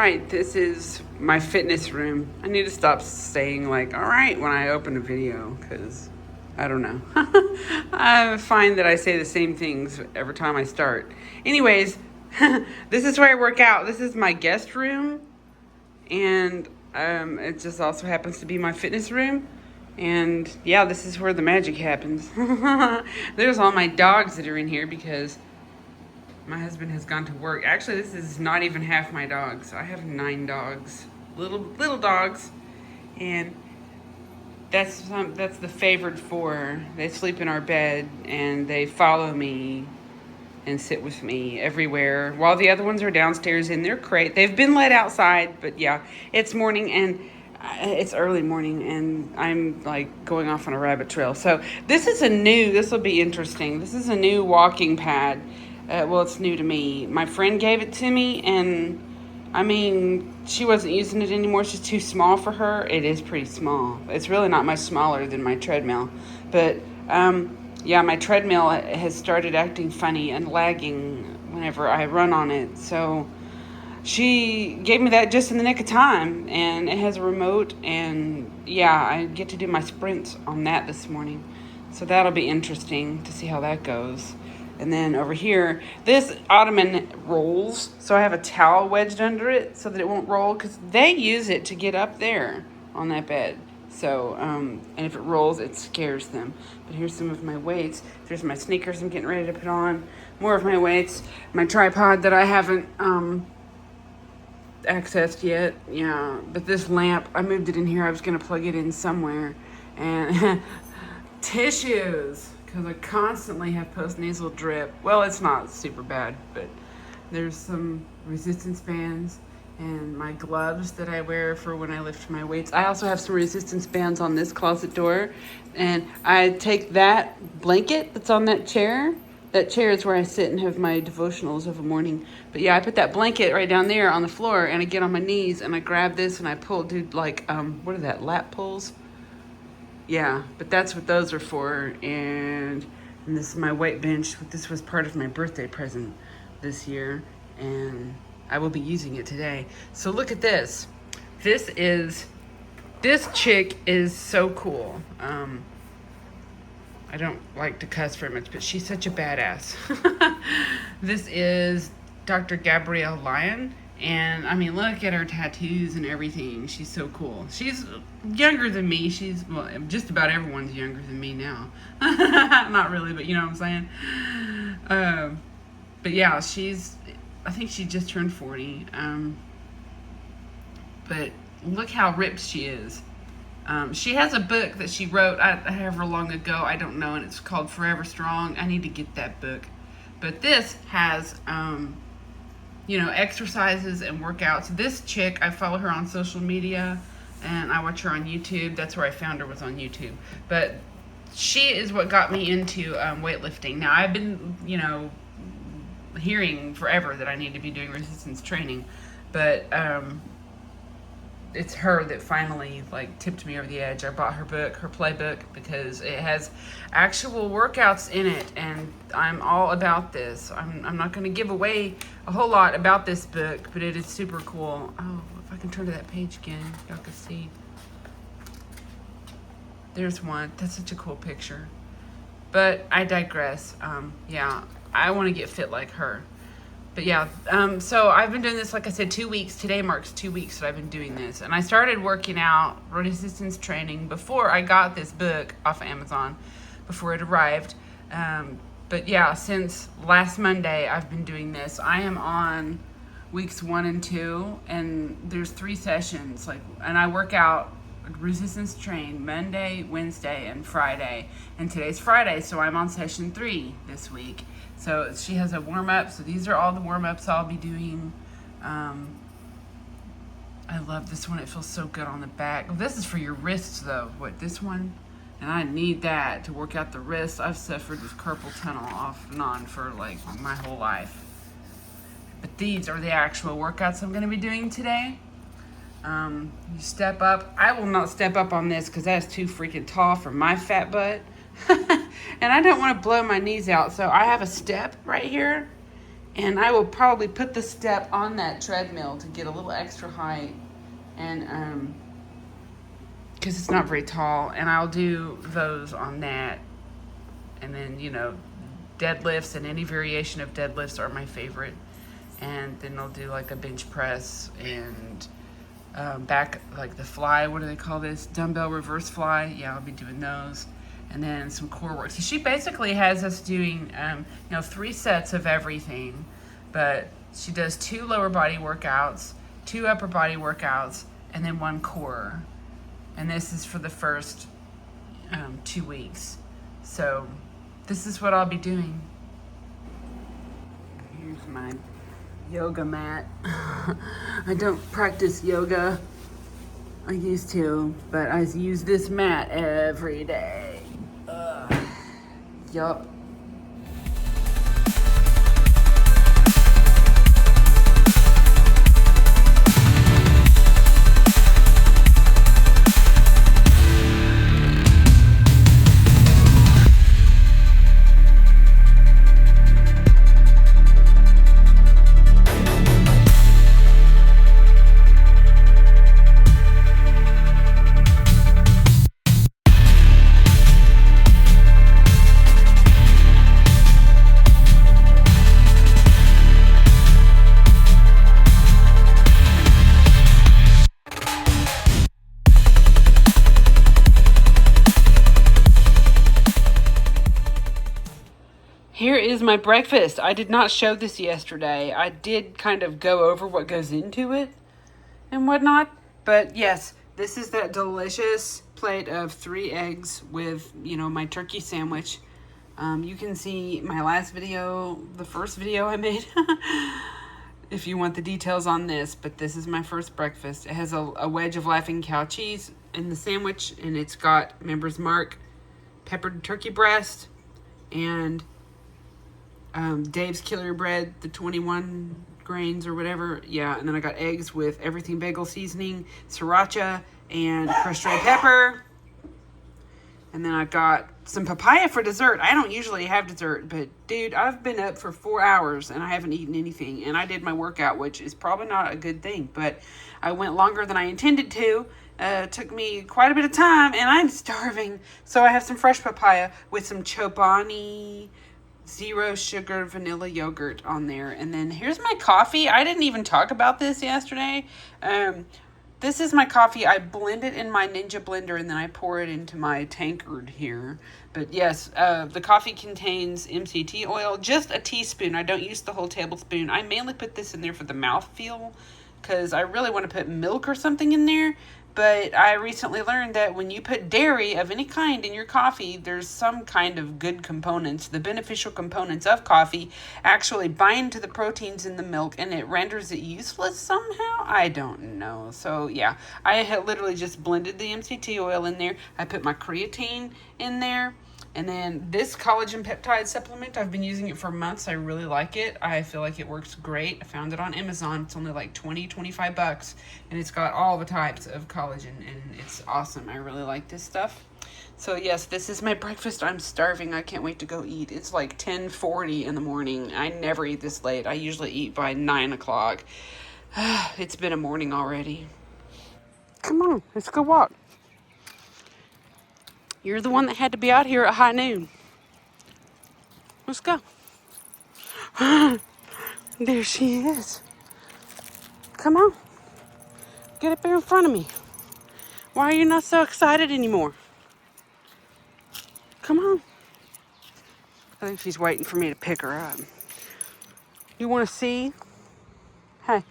right, this is my fitness room. I need to stop saying like, all right, when I open a video, because I don't know. I find that I say the same things every time I start. Anyways, this is where I work out. This is my guest room, and it just also happens to be my fitness room. And yeah, this is where the magic happens. There's all my dogs that are in here because my husband has gone to work. Actually, this is not even half my dogs. I have 9 dogs, little dogs, and that's the favored 4. They sleep in our bed and they follow me and sit with me everywhere, while the other ones are downstairs in their crate. They've been let outside, but yeah, it's morning and it's early morning, and I'm like going off on a rabbit trail. So this will be interesting. This is a new walking pad. Well, it's new to me. My friend gave it to me, and I mean, she wasn't using it anymore. It's just too small for her. It is pretty small. It's really not much smaller than my treadmill. But, yeah, my treadmill has started acting funny and lagging whenever I run on it. So she gave me that just in the nick of time, and it has a remote, and yeah, I get to do my sprints on that this morning. So that'll be interesting to see how that goes. And then over here, this ottoman rolls, so I have a towel wedged under it so that it won't roll, because they use it to get up there on that bed. So, and if it rolls, it scares them. But here's some of my weights. There's my sneakers I'm getting ready to put on. More of my weights. My tripod that I haven't accessed yet. Yeah, but this lamp, I moved it in here. I was going to plug it in somewhere. And tissues, because I constantly have postnasal drip. Well, it's not super bad, but there's some resistance bands and my gloves that I wear for when I lift my weights. I also have some resistance bands on this closet door, and I take that blanket that's on that chair. That chair is where I sit and have my devotionals of a morning. But yeah, I put that blanket right down there on the floor, and I get on my knees and I grab this and I pull, dude, like, what are that, lap pulls? Yeah, but that's what those are for. And this is my weight bench. This was part of my birthday present this year, and I will be using it today. So look at this. This chick is so cool. I don't like to cuss very much, but she's such a badass. This is Dr. Gabrielle Lyon. And I mean, look at her tattoos and everything. She's so cool. She's younger than me. Well, just about everyone's younger than me now. Not really, but you know what I'm saying? But yeah, I think she just turned 40. But look how ripped she is. She has a book that she wrote however long ago, I don't know, and it's called Forever Strong. I need to get that book. But this has, exercises and workouts. This chick, I follow her on social media, and I watch her on YouTube. That's where I found her, was on YouTube. But she is what got me into weightlifting. Now, I've been, hearing forever that I need to be doing resistance training, but it's her that finally tipped me over the edge. I bought her book, her playbook, because it has actual workouts in it, and I'm all about this. I'm not going to give away a whole lot about this book, but it is super cool. Oh, if I can turn to that page again, y'all can see. There's one. That's such a cool picture. But I digress. Yeah, I want to get fit like her. But yeah, so I've been doing this, like I said, 2 weeks. Today marks 2 weeks that I've been doing this. And I started working out resistance training before I got this book off of Amazon, before it arrived. But yeah, since last Monday, I've been doing this. I am on weeks 1 and 2, and there's 3 sessions. And I work out resistance train Monday, Wednesday, and Friday. And today's Friday, so I'm on session 3 this week. So she has a warm-up. So these are all the warm-ups I'll be doing. I love this one. It feels so good on the back. This is for your wrists, though. This one? And I need that to work out the wrists. I've suffered with carpal tunnel off and on for my whole life. But these are the actual workouts I'm going to be doing today. You step up. I will not step up on this because that's too freaking tall for my fat butt. And I don't want to blow my knees out. So I have a step right here. And I will probably put the step on that treadmill to get a little extra height. And because it's not very tall, and I'll do those on that. And then, deadlifts and any variation of deadlifts are my favorite. And then I'll do like a bench press and back, like the fly, what do they call this? Dumbbell reverse fly. Yeah, I'll be doing those. And then some core work. So she basically has us doing, 3 sets of everything. But she does 2 lower body workouts, 2 upper body workouts, and then 1 core. And this is for the first 2 weeks. So this is what I'll be doing. Here's my yoga mat. I don't practice yoga. I used to, but I use this mat every day. Yup. Here is my breakfast. I did not show this yesterday. I did kind of go over what goes into it and whatnot. But yes, this is that delicious plate of 3 eggs with, my turkey sandwich. You can see my last video, the first video I made, if you want the details on this. But this is my first breakfast. It has a wedge of Laughing Cow cheese in the sandwich, and it's got Member's Mark peppered turkey breast and Dave's Killer Bread, the 21 grains or whatever. Yeah, and then I got eggs with everything bagel seasoning, sriracha, and crushed red pepper. And then I got some papaya for dessert. I don't usually have dessert, but dude, I've been up for 4 hours and I haven't eaten anything. And I did my workout, which is probably not a good thing, but I went longer than I intended to. Took me quite a bit of time, and I'm starving. So I have some fresh papaya with some Chobani 0 sugar vanilla yogurt on there. And then here's my coffee. I didn't even talk about this yesterday. This is my coffee. I blend it in my Ninja blender and then I pour it into my tankard here. But yes, the coffee contains MCT oil, just a teaspoon. I don't use the whole tablespoon. I mainly put this in there for the mouthfeel because I really want to put milk or something in there. But I recently learned that when you put dairy of any kind in your coffee, there's some kind of good components. The beneficial components of coffee actually bind to the proteins in the milk, and it renders it useless somehow. I don't know. So yeah, I had literally just blended the MCT oil in there. I put my creatine in there. And then this collagen peptide supplement, I've been using it for months. I really like it. I feel like it works great. I found it on Amazon. It's only like $25. And it's got all the types of collagen. And it's awesome. I really like this stuff. So yes, this is my breakfast. I'm starving. I can't wait to go eat. It's like 10:40 in the morning. I never eat this late. I usually eat by 9 o'clock. It's been a morning already. Come on, let's go walk. You're the one that had to be out here at high noon. Let's go. There she is. Come on. Get up here in front of me. Why are you not so excited anymore? Come on. I think she's waiting for me to pick her up. You want to see? Hey,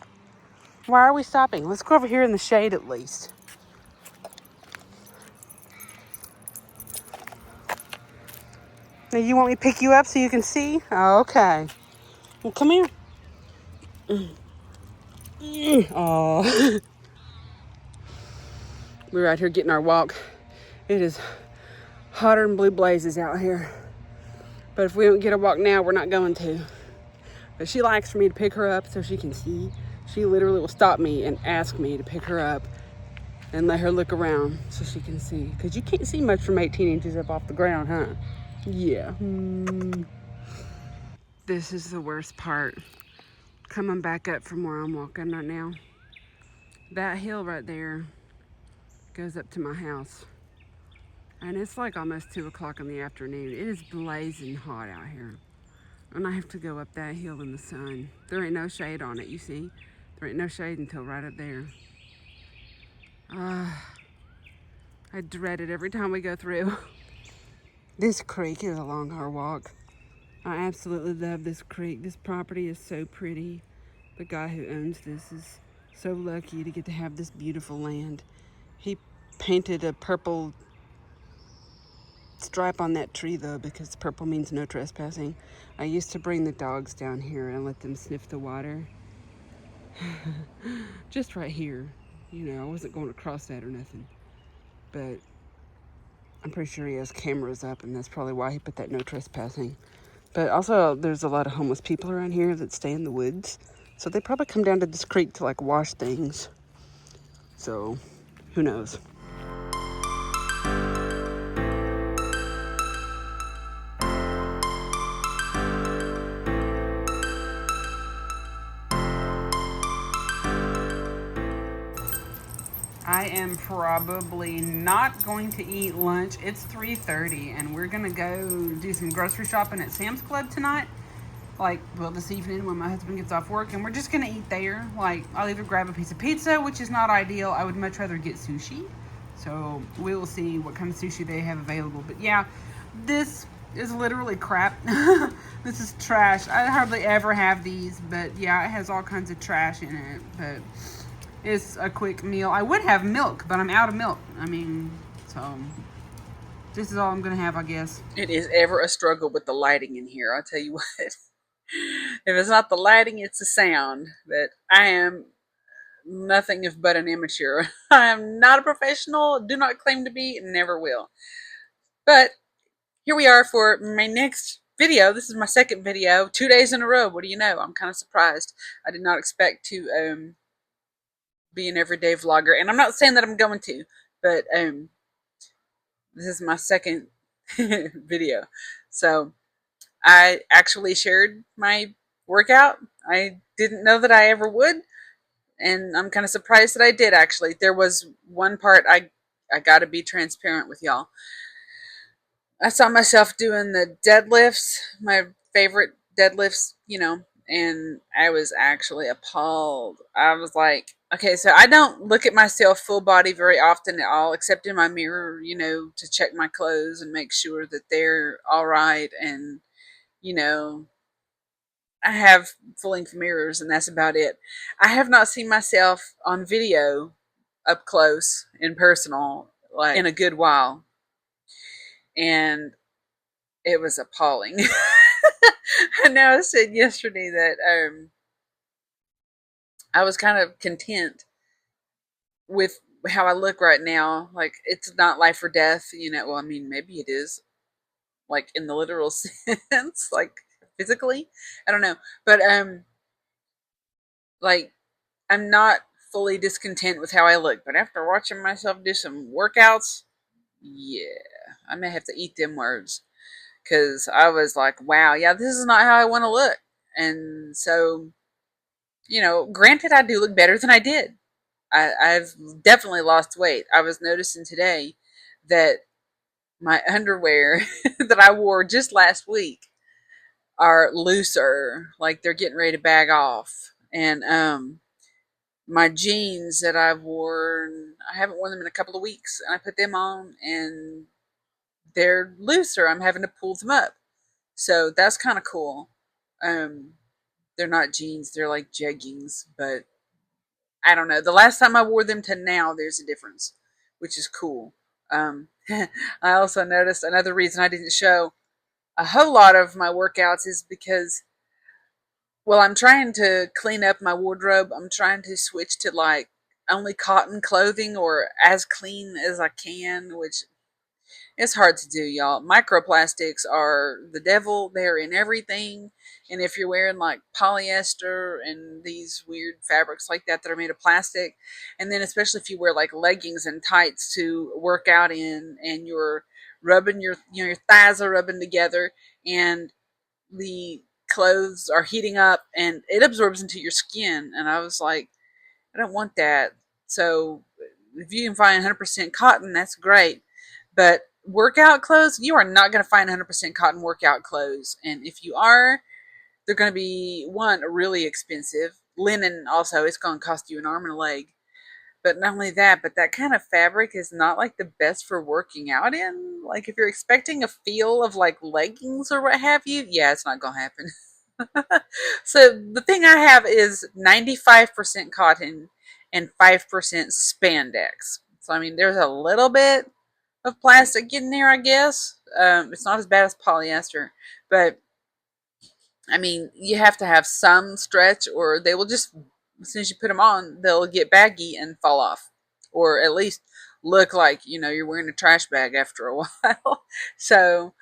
why are we stopping? Let's go over here in the shade at least. Now you want me to pick you up so you can see? Okay. Well, come here. Oh. We're out here getting our walk. It is hotter than blue blazes out here. But if we don't get a walk now, we're not going to. But she likes for me to pick her up so she can see. She literally will stop me and ask me to pick her up and let her look around so she can see. Because you can't see much from 18 inches up off the ground, huh? Yeah. This is the worst part. Coming back up from where I'm walking right now. That hill right there goes up to my house. And it's like almost 2 o'clock in the afternoon. It is blazing hot out here. And I have to go up that hill in the sun. There ain't no shade on it, you see? There ain't no shade until right up there. I dread it every time we go through. This creek is a long, hard walk. I absolutely love this creek. This property is so pretty. The guy who owns this is so lucky to get to have this beautiful land. He painted a purple stripe on that tree though, because purple means no trespassing. I used to bring the dogs down here and let them sniff the water. Just right here. You know, I wasn't going across that or nothing. But I'm pretty sure he has cameras up, and that's probably why he put that no trespassing. But also, there's a lot of homeless people around here that stay in the woods. So they probably come down to this creek to like wash things. So, who knows? I am probably not going to eat lunch. It's 3:30 and we're gonna go do some grocery shopping at Sam's Club tonight. This evening when my husband gets off work, and we're just gonna eat there. Like, I'll either grab a piece of pizza, which is not ideal. I would much rather get sushi. So we will see what kind of sushi they have available. But yeah, this is literally crap. This is trash. I hardly ever have these, but yeah, it has all kinds of trash in it. But it's a quick meal. I would have milk, but I'm out of milk. I mean, so this is all I'm gonna have, I guess. It is ever a struggle with the lighting in here. I'll tell you what. If it's not the lighting, it's the sound. But I am nothing if but an amateur. I am not a professional, do not claim to be, and never will. But here we are for my next video. This is my second video, 2 days in a row. What do you know? I'm kind of surprised. I did not expect to be an everyday vlogger, and I'm not saying that I'm going to, but this is my second video. So I actually shared my workout. I didn't know that I ever would, and I'm kind of surprised that I did. Actually, there was one part I got to be transparent with y'all. I saw myself doing the deadlifts, my favorite deadlifts, and I was actually appalled. I was like, okay, so I don't look at myself full body very often at all, except in my mirror, to check my clothes and make sure that they're all right. And, I have full length mirrors, and that's about it. I have not seen myself on video up close and personal, like, in a good while. And it was appalling. I know I said yesterday that I was kind of content with how I look right now. Like, it's not life or death, Well, I mean, maybe it is, like, in the literal sense, like physically. I don't know, but like, I'm not fully discontent with how I look. But after watching myself do some workouts, yeah, I may have to eat them words. Because I was like, wow, yeah, this is not how I want to look. And so, granted, I do look better than I did. I've definitely lost weight. I was noticing today that my underwear that I wore just last week are looser. Like, they're getting ready to bag off. And my jeans that I've worn, I haven't worn them in a couple of weeks. And I put them on, and they're looser. I'm having to pull them up. So that's kind of cool. They're not jeans, they're like jeggings, but I don't know. The last time I wore them to now, there's a difference, which is cool. I also noticed another reason I didn't show a whole lot of my workouts is because, well, I'm trying to clean up my wardrobe. I'm trying to switch to like only cotton clothing, or as clean as I can, which it's hard to do, y'all. Microplastics are the devil. They're in everything. And if you're wearing like polyester and these weird fabrics like that that are made of plastic, and then especially if you wear like leggings and tights to work out in, and you're rubbing your thighs are rubbing together, and the clothes are heating up and it absorbs into your skin. And I was like, I don't want that. So if you can find 100% cotton, that's great. But workout clothes, you are not going to find 100% cotton workout clothes. And if you are, they're going to be, one, really expensive. Linen also, it's going to cost you an arm and a leg. But not only that, but that kind of fabric is not like the best for working out in. Like if you're expecting a feel of like leggings or what have you, yeah, it's not going to happen. So the thing I have is 95% cotton and 5% spandex. So I mean, there's a little bit of plastic in there, I guess. It's not as bad as polyester, but I mean, you have to have some stretch, or they will just, as soon as you put them on, they'll get baggy and fall off, or at least look like you're wearing a trash bag after a while. So,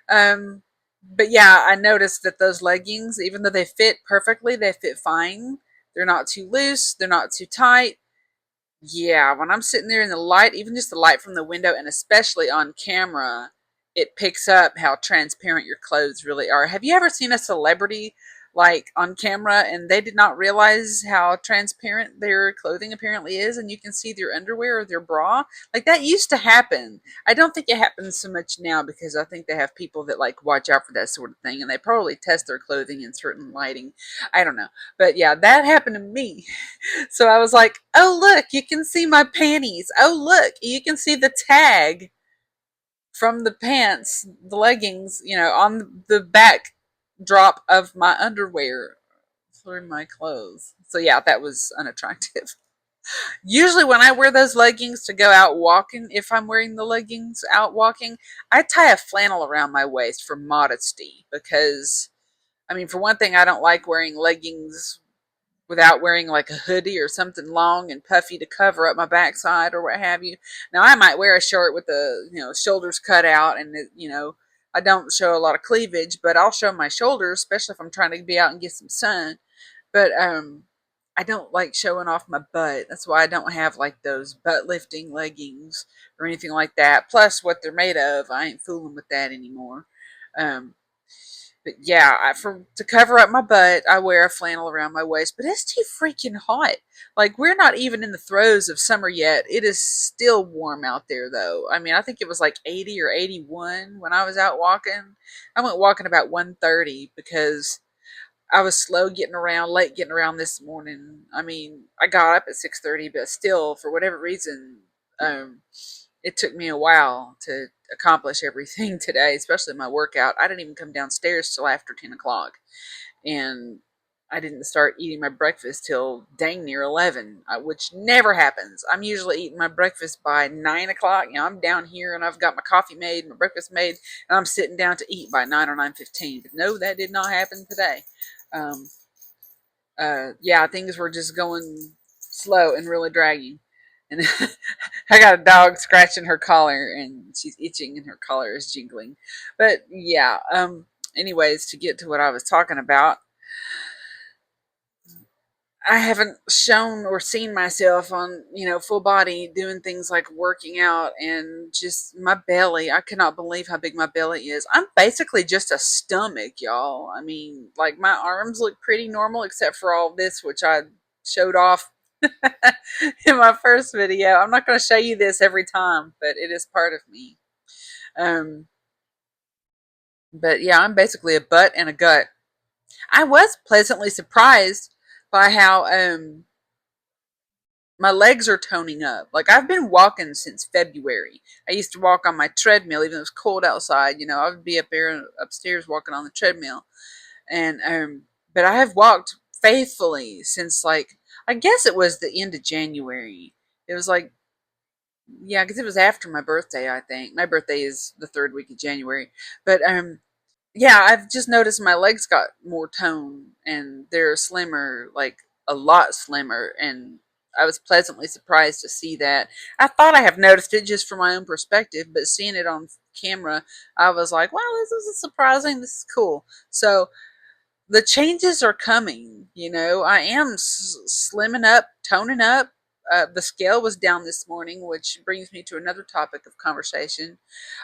um, but yeah, I noticed that those leggings, even though they fit perfectly, they fit fine. They're not too loose. They're not too tight. Yeah, when I'm sitting there in the light, even just the light from the window, and especially on camera, it picks up how transparent your clothes really are. Have you ever seen a celebrity like on camera and they did not realize how transparent their clothing apparently is, and you can see their underwear or their bra? Like that used to happen. I don't think it happens so much now because I think they have people that like watch out for that sort of thing and they probably test their clothing in certain lighting. I don't know. But yeah, that happened to me. So I was like, oh, look, you can see my panties. Oh, look, you can see the tag from the pants, the leggings, on the back drop of my underwear through my clothes. So yeah, that was unattractive. Usually when I wear those leggings to go out walking, if I'm wearing the leggings out walking, I tie a flannel around my waist for modesty because I mean, for one thing, I don't like wearing leggings without wearing like a hoodie or something long and puffy to cover up my backside or what have you. Now I might wear a shirt with the shoulders cut out and I don't show a lot of cleavage, but I'll show my shoulders, especially if I'm trying to be out and get some sun. But I don't like showing off my butt. That's why I don't have like those butt lifting leggings or anything like that. Plus, what they're made of, I ain't fooling with that anymore. Um, but yeah, for to cover up my butt, I wear a flannel around my waist. But it's too freaking hot. Like we're not even in the throes of summer yet. It is still warm out there, though. I mean, I think it was like 80 or 81 when I was out walking. I went walking about 1:30 because I was slow getting around, late getting around this morning. I mean, I got up at 6:30, but still, for whatever reason, it took me a while to accomplish everything today, especially my workout. I didn't even come downstairs till after 10 o'clock. And I didn't start eating my breakfast till dang near 11, which never happens. I'm usually eating my breakfast by 9 o'clock. I'm down here and I've got my coffee made, my breakfast made, and I'm sitting down to eat by 9 or 9:15. But no, that did not happen today. Um, yeah, things were just going slow and really dragging. And I got a dog scratching her collar and she's itching and her collar is jiggling. But yeah, anyways, to get to what I was talking about, I haven't shown or seen myself on, full body doing things like working out and just my belly. I cannot believe how big my belly is. I'm basically just a stomach, y'all. I mean, like my arms look pretty normal except for all this, which I showed off in my first video. I'm not going to show you this every time, but it is part of me. Um, but yeah, I'm basically a butt and a gut. I was pleasantly surprised by how my legs are toning up. Like I've been walking since February. I used to walk on my treadmill, even though it was cold outside. I would be up there upstairs walking on the treadmill, and but I have walked faithfully since like I guess it was the end of January. It was like yeah, because it was after my birthday. I think my birthday is the third week of January, but yeah, I've just noticed my legs got more tone and they're slimmer, like a lot slimmer, and I was pleasantly surprised to see that. I thought I have noticed it just from my own perspective, but seeing it on camera, I was like, wow, this is surprising. This is cool. So the changes are coming. I am slimming up, toning up. The scale was down this morning, which brings me to another topic of conversation.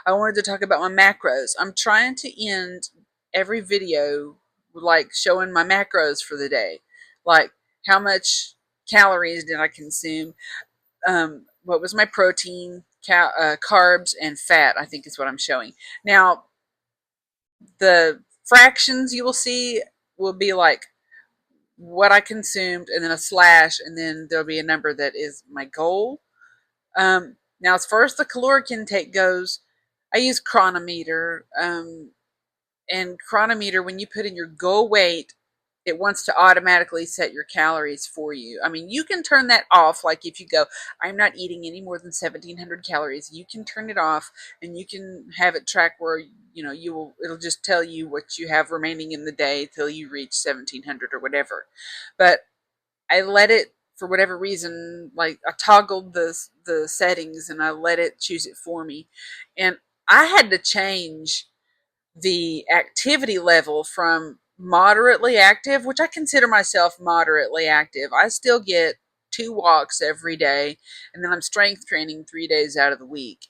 I wanted to talk about my macros. I'm trying to end every video like showing my macros for the day, like how much calories did I consume, what was my protein, carbs, and fat, I think is what I'm showing. Now, the fractions you will see will be like what I consumed and then a slash, and then there'll be a number that is my goal. Now, as far as the caloric intake goes, I use Chronometer. And Chronometer, when you put in your goal weight, it wants to automatically set your calories for you. I mean, you can turn that off. Like if you go, I'm not eating any more than 1,700 calories, you can turn it off and you can have it track where, it'll just tell you what you have remaining in the day till you reach 1,700 or whatever. But I let it, for whatever reason, like I toggled the settings and I let it choose it for me. And I had to change the activity level from moderately active, which I consider myself moderately active. I still get 2 walks every day, and then I'm strength training 3 days out of the week.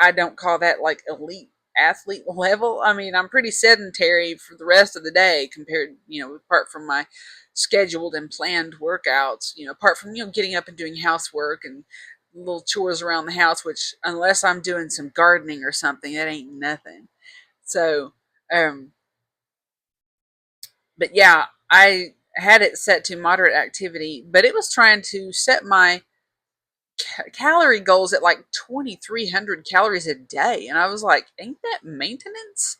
I don't call that like elite athlete level. I mean, I'm pretty sedentary for the rest of the day compared, apart from my scheduled and planned workouts, apart from, getting up and doing housework and little chores around the house, which unless I'm doing some gardening or something, that ain't nothing. So, um, but yeah, I had it set to moderate activity, but it was trying to set my calorie goals at like 2,300 calories a day. And I was like, ain't that maintenance?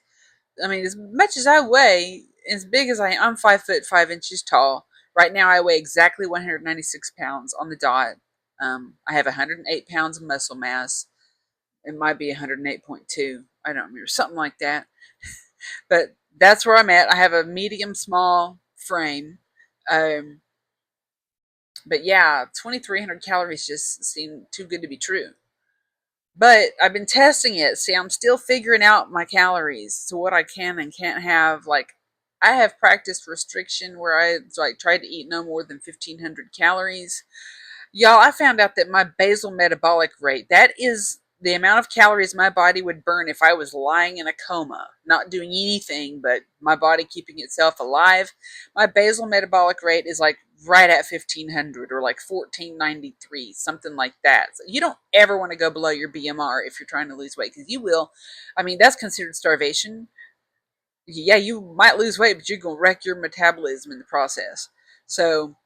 I mean, as much as I weigh, as big as I am, I'm 5'5" tall. Right now, I weigh exactly 196 pounds on the dot. I have 108 pounds of muscle mass. It might be 108.2. I don't remember, something like that. But that's where I'm at. I have a medium small frame. Um, but yeah, 2,300 calories just seem too good to be true. But I've been testing it. See, I'm still figuring out my calories. So what I can and can't have. Like, I have practiced restriction where I like tried to eat no more than 1,500 calories. Y'all, I found out that my basal metabolic rate, that is the amount of calories my body would burn if I was lying in a coma, not doing anything but my body keeping itself alive. My basal metabolic rate is like right at 1,500 or like 1,493, something like that. So you don't ever want to go below your BMR if you're trying to lose weight, because you will. I mean, that's considered starvation. Yeah, you might lose weight, but you're going to wreck your metabolism in the process. So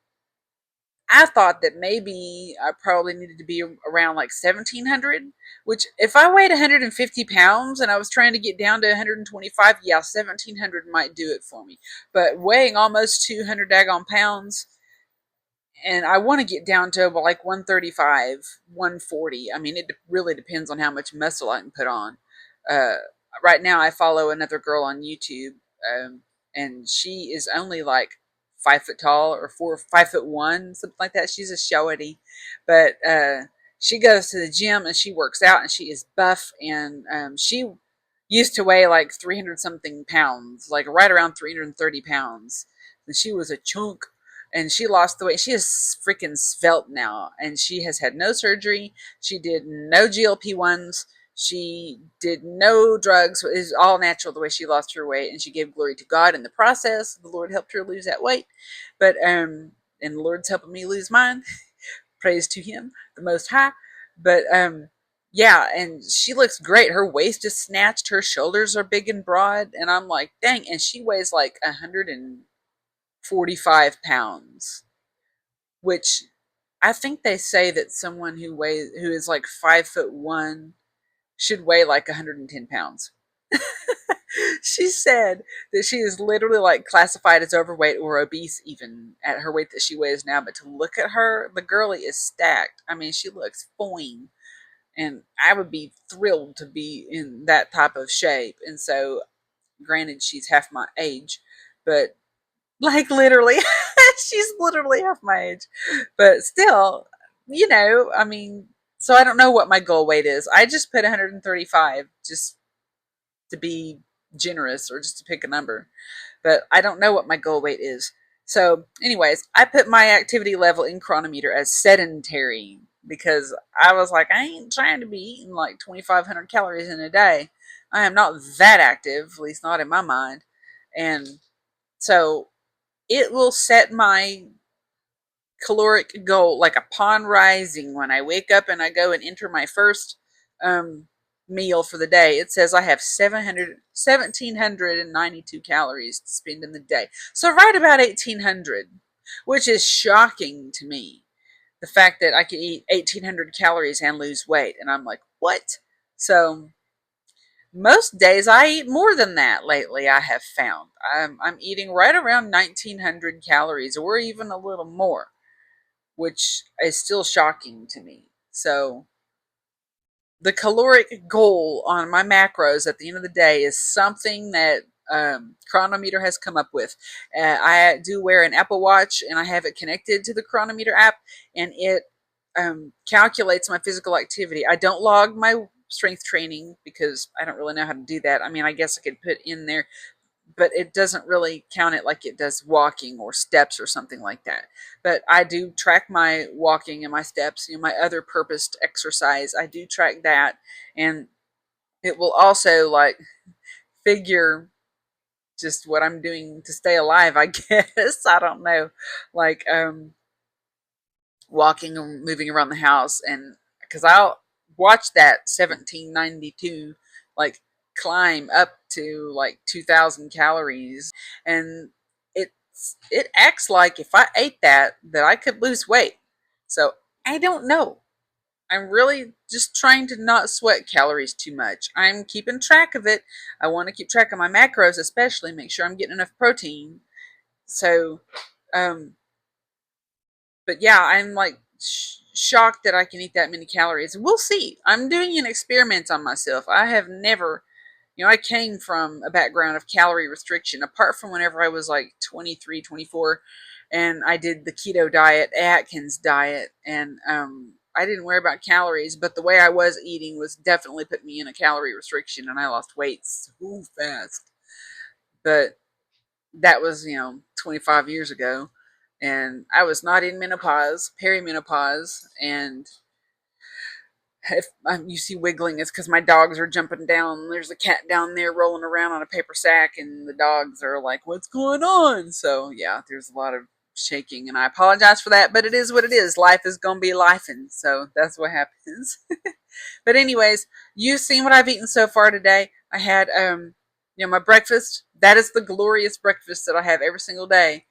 I thought that maybe I probably needed to be around like 1,700, which if I weighed 150 pounds and I was trying to get down to 125, yeah, 1,700 might do it for me. But weighing almost 200 daggone pounds, and I want to get down to like 135, 140. I mean, it really depends on how much muscle I can put on. Uh, right now, I follow another girl on YouTube, and she is only like 5 foot tall or 5'1", something like that. She's a showity, but she goes to the gym and she works out and she is buff, and she used to weigh like 300 something pounds, like right around 330 pounds, and she was a chunk, and she lost the weight. She is freaking svelte now, and she has had no surgery. She did no GLP-1s. She did no drugs. It was all natural the way she lost her weight, and she gave glory to God in the process. The Lord helped her lose that weight, but and the Lord's helping me lose mine. Praise to Him, the Most High. But yeah, and she looks great. Her waist is snatched. Her shoulders are big and broad, and I'm like, dang. And she weighs like 145 pounds, which I think they say that someone who is like 5'1" should weigh like 110 pounds. She said that she is literally like classified as overweight or obese even at her weight that she weighs now. But to look at her, the girlie is stacked. I mean, she looks fine. And I would be thrilled to be in that type of shape. And so, granted, she's half my age, but like literally, she's literally half my age. But still, I mean, so I don't know what my goal weight is. I just put 135 just to be generous or just to pick a number. But I don't know what my goal weight is. So, anyways, I put my activity level in Chronometer as sedentary because I was like, I ain't trying to be eating like 2,500 calories in a day. I am not that active, at least not in my mind. And So it will set my caloric goal like upon rising when I wake up and I go and enter my first um, meal for the day. It says I have 1,792 calories to spend in the day. So right about 1,800, which is shocking to me. The fact that I can eat 1,800 calories and lose weight. And I'm like, what? So most days I eat more than that lately, I have found. I'm eating right around 1,900 calories or even a little more, which is still shocking to me. So the caloric goal on my macros at the end of the day is something that Chronometer has come up with. I do wear an Apple Watch and I have it connected to the Chronometer app, and it calculates my physical activity. I don't log my strength training because I don't really know how to do that. I mean, I guess I could put in there, but it doesn't really count it like it does walking or steps or something like that. But I do track my walking and my steps, my other purposed exercise. I do track that, and it will also like figure just what I'm doing to stay alive, I guess. I don't know. Like walking and moving around the house, and because I'll watch that 1792 like climb up to like 2,000 calories, and it acts like if I ate that I could lose weight. So I don't know. I'm really just trying to not sweat calories too much. I'm keeping track of it. I want to keep track of my macros, especially make sure I'm getting enough protein. So um but yeah, I'm like shocked that I can eat that many calories. We'll see. I'm doing an experiment on myself. I have never, I came from a background of calorie restriction, apart from whenever I was like 23, 24, and I did the keto diet, Atkins diet, and I didn't worry about calories, but the way I was eating was definitely putting me in a calorie restriction, and I lost weight so fast. But that was 25 years ago, and I was not in menopause, perimenopause. And if you see wiggling, it's because my dogs are jumping down. There's a cat down there rolling around on a paper sack, and the dogs are like, what's going on? So yeah, there's a lot of shaking, and I apologize for that, but it is what it is. Life is gonna be life, and so that's what happens. But anyways, you've seen what I've eaten so far today. I had my breakfast. That is the glorious breakfast that I have every single day.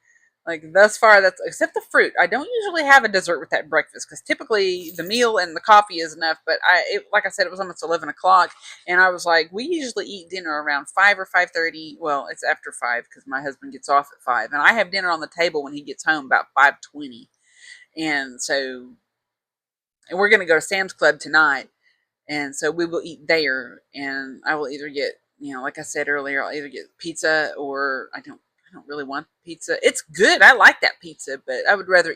Like thus far, that's except the fruit. I don't usually have a dessert with that breakfast because typically the meal and the coffee is enough. But like I said, it was almost 11 o'clock, and I was like, we usually eat dinner around 5 or 5:30. Well, it's after 5 because my husband gets off at 5, and I have dinner on the table when he gets home about 5:20. And so, and we're gonna go to Sam's Club tonight, and so we will eat there. And I will either get, like I said earlier, I'll either get pizza, or I don't really want pizza. It's good. I like that pizza, but I would rather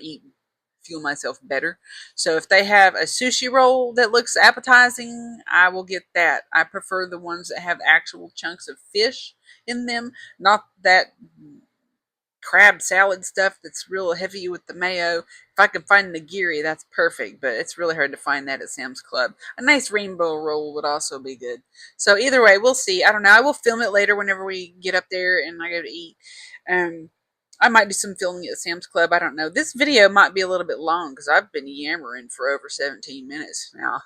fuel myself better. So if they have a sushi roll that looks appetizing, I will get that. I prefer the ones that have actual chunks of fish in them, not that crab salad stuff that's real heavy with the mayo. If I can find nigiri, that's perfect, but it's really hard to find that at Sam's Club. A nice rainbow roll would also be good. So either way, we'll see. I don't know. I will film it later whenever we get up there and I go to eat. Um, I might do some filming at Sam's Club. I don't know. This video might be a little bit long because I've been yammering for over 17 minutes now.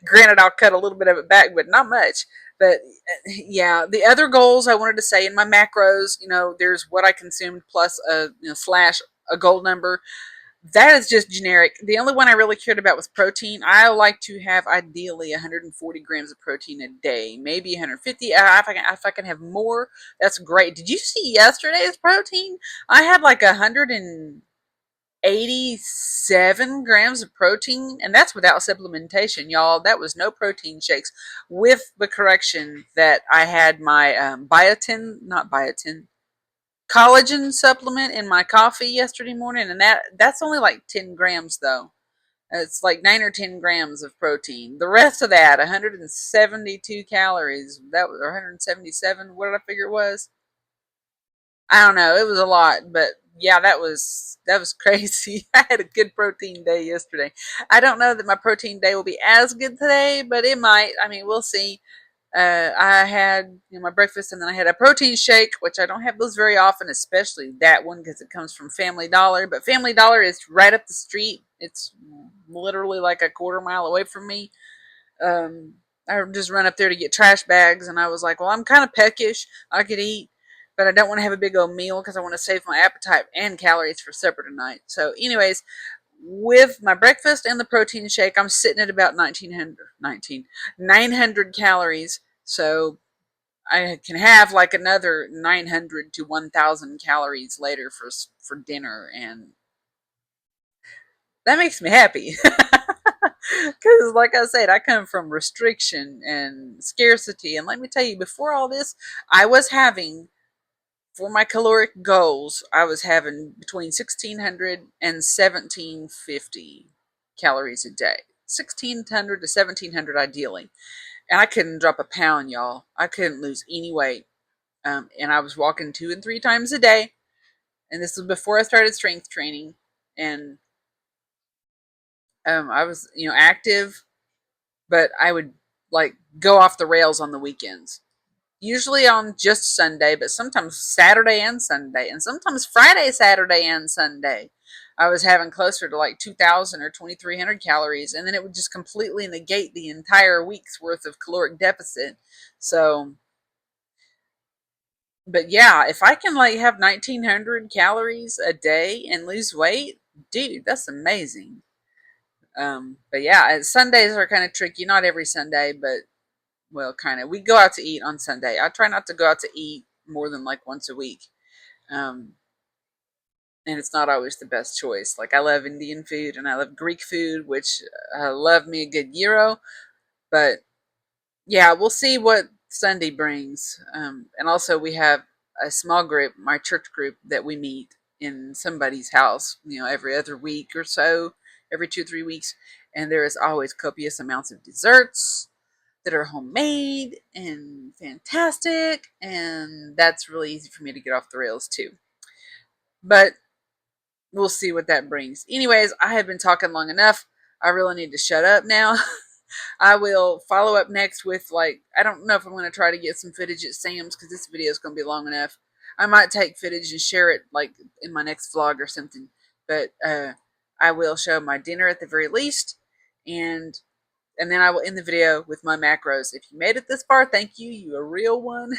Granted, I'll cut a little bit of it back, but not much. But yeah, the other goals I wanted to say in my macros, there's what I consumed plus a slash a goal number. That is just generic. The only one I really cared about was protein. I like to have ideally 140 grams of protein a day, maybe 150. If I can have more, that's great. Did you see yesterday's protein? I had like 187 grams of protein, and that's without supplementation, y'all. That was no protein shakes, with the correction that I had my not biotin, collagen supplement in my coffee yesterday morning, and that's only like 10 grams though. It's like 9 or 10 grams of protein. The rest of that, 172 calories, that was, or 177. What did I figure it was? I don't know. It was a lot, but yeah, that was crazy. I had a good protein day yesterday. I don't know that my protein day will be as good today, but it might. I mean, we'll see. I had my breakfast, and then I had a protein shake, which I don't have those very often, especially that one because it comes from Family Dollar. But Family Dollar is right up the street. It's literally like a quarter mile away from me. I just run up there to get trash bags, and I was like, well, I'm kind of peckish. I could eat, but I don't want to have a big old meal because I want to save my appetite and calories for supper tonight. So, anyways, with my breakfast and the protein shake, I'm sitting at about 900 calories. So I can have like another 900 to 1,000 calories later for dinner, and that makes me happy. Because, like I said, I come from restriction and scarcity. And let me tell you, before all this, I was having, for my caloric goals, I was having between 1,600 and 1,750 calories a day. 1,600 to 1,700 ideally. And I couldn't drop a pound, y'all. I couldn't lose any weight. And I was walking 2 and 3 times a day. And this was before I started strength training. And I was, active, but I would like go off the rails on the weekends. Usually on just Sunday, but sometimes Saturday and Sunday, and sometimes Friday, Saturday, and Sunday. I was having closer to like 2,000 or 2,300 calories, and then it would just completely negate the entire week's worth of caloric deficit. So, but yeah, if I can like have 1,900 calories a day and lose weight, dude, that's amazing. But yeah, Sundays are kind of tricky. Not every Sunday, but well, kind of. We go out to eat on Sunday. I try not to go out to eat more than like once a week. Um, and it's not always the best choice. Like I love Indian food and I love Greek food, which I love me a good gyro. But yeah, we'll see what Sunday brings. And also we have a small group, my church group, that we meet in somebody's house, every other week or so, every 2 or 3 weeks. And there is always copious amounts of desserts that are homemade and fantastic, and that's really easy for me to get off the rails too. But we'll see what that brings. Anyways, I have been talking long enough. I really need to shut up now. I will follow up next with I don't know if I'm going to try to get some footage at Sam's because this video is going to be long enough. I might take footage and share it in my next vlog or something. But I will show my dinner at the very least, and then I will end the video with my macros. If you made it this far, thank you. You a real one.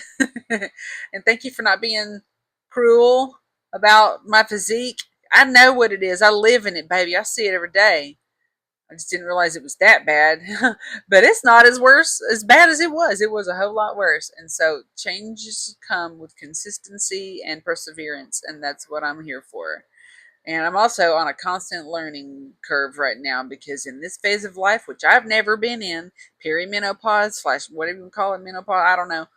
And thank you for not being cruel about my physique. I know what it is. I live in it, baby. I see it every day. I just didn't realize it was that bad. But it's not as bad as it was. It was a whole lot worse. And so changes come with consistency and perseverance. And that's what I'm here for. And I'm also on a constant learning curve right now because in this phase of life, which I've never been in, perimenopause / whatever you call it, menopause, I don't know.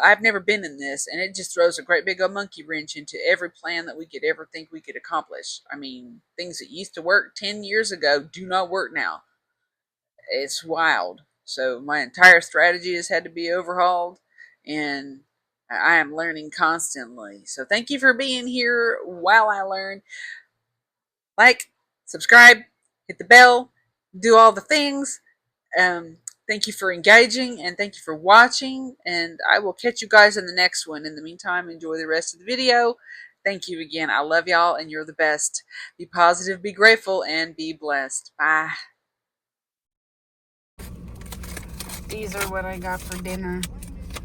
I've never been in this, and it just throws a great big old monkey wrench into every plan that we could ever think we could accomplish. I mean, things that used to work 10 years ago do not work now. It's wild. So my entire strategy has had to be overhauled, and I am learning constantly. So thank you for being here while I learn. Like, subscribe, hit the bell, do all the things. Thank you for engaging and thank you for watching. And I will catch you guys in the next one. In the meantime, enjoy the rest of the video. Thank you again. I love y'all and you're the best. Be positive, be grateful, and be blessed. Bye. These are what I got for dinner.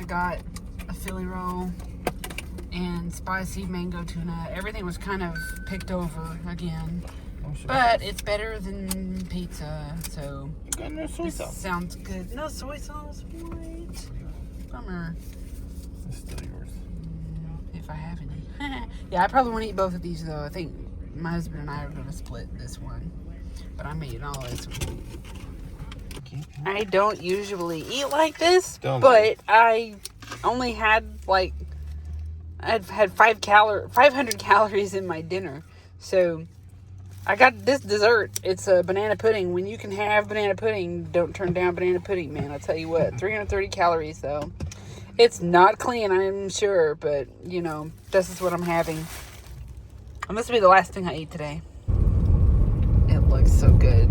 I got a Philly roll and spicy mango tuna. Everything was kind of picked over again. But it's better than pizza, so You got no soy sauce. sounds good. No soy sauce, what? Bummer. It's still yours. If I have any. Yeah, I probably won't eat both of these though. I think my husband and I are going to split this one. But I'm eating all this one. I don't usually eat like this, but I only had I've had 500 calories in my dinner. So I got this dessert. It's a banana pudding. When you can have banana pudding, don't turn down banana pudding, man. I'll tell you what, 330 calories though. It's not clean, I'm sure, but this is what I'm having. And this will be the last thing I eat today. It looks so good.